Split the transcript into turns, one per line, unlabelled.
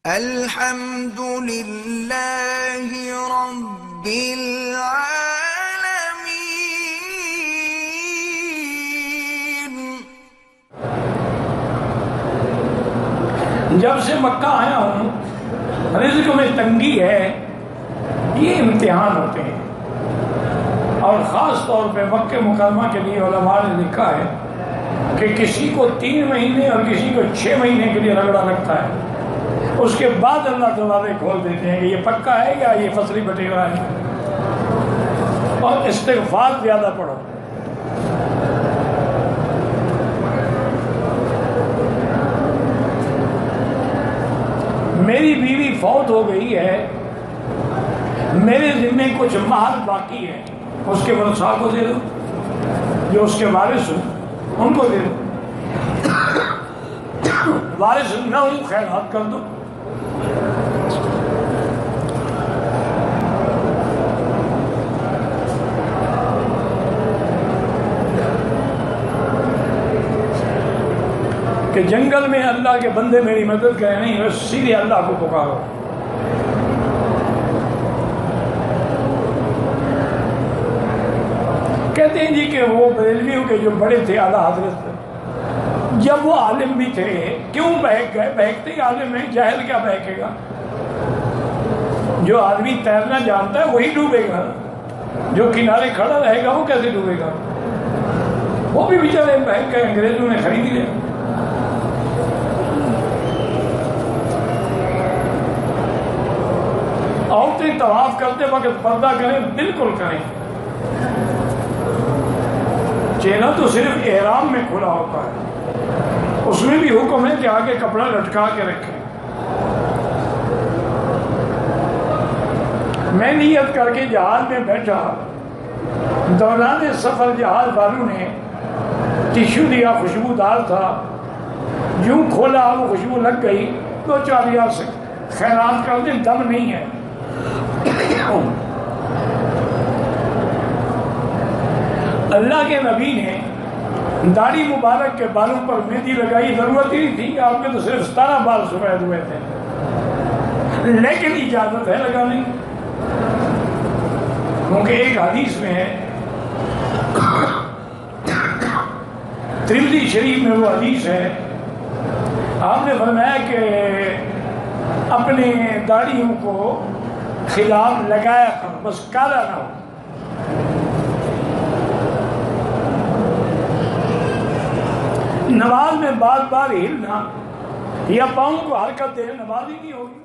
الحمد لله رب العالمين۔
جب سے مکہ آیا ہوں رزق میں تنگی ہے، یہ امتحان ہوتے ہیں، اور خاص طور پہ مکہ مکرمہ کے لیے علماء نے لکھا ہے کہ کسی کو 3 مہینے اور کسی کو 6 مہینے کے لیے رگڑا لگتا ہے، اس کے بعد اللہ دروازے کھول دیتے ہیں کہ یہ پکا ہے یا یہ فصلی بٹیرا ہے۔ اور استغفار زیادہ پڑھو۔ میری بیوی فوت ہو گئی ہے، میرے ذمے کچھ مہر باقی ہے، اس کے ورثاء کو دے دو، جو اس کے وارث ہوں ان کو دے دو، وارث نہ ہوں خیرات کر دو۔ کہ جنگل میں اللہ کے بندے میری مدد کریں، نہیں بس سیدھے اللہ کو پکارو۔ کہتے ہیں جی کہ وہ بریلویوں کے جو بڑے تھے اعلیٰ حضرت، جب وہ عالم بھی تھے کیوں بہک گئے؟ بہکتے ہی عالم ہیں، جاہل کیا بہکے گا؟ جو آدمی تیرنا جانتا ہے وہی ڈوبے گا، جو کنارے کھڑا رہے گا وہ کیسے ڈوبے گا؟ وہ بھی بیچارے بہک گئے، انگریزوں نے خرید لیا۔ عورتیں طواف کرتے وقت پردہ کریں، بالکل کریں، چہرہ تو صرف احرام میں کھلا ہوتا ہے، اس میں بھی حکم ہے کہ آگے کپڑا لٹکا کے رکھیں۔ میں نیت کر کے جہاز میں بیٹھا، دوران سفر جہاز والوں نے ٹیشو دیا، خوشبودار تھا، یوں کھولا وہ خوشبو لگ گئی، 2-4 ہزار سے خیرات کر دیں، دم نہیں ہے۔ اللہ کے نبی نے داڑھی مبارک کے بالوں پر مہندی لگائی، ضرورت ہی نہیں تھی، آپ کے تو صرف 17 بال سفید ہوئے تھے، لیکن اجازت ہے لگانے کی، کیونکہ ایک حدیث میں ہے، ترمذی شریف میں وہ حدیث ہے، آپ نے فرمایا کہ اپنے داڑھیوں کو خلاف لگایا کرو، بس کالا نہ ہو۔ نماز میں بار بار ہلنا یا پاؤں کو حرکت دینا نماز ہی نہیں ہوگی۔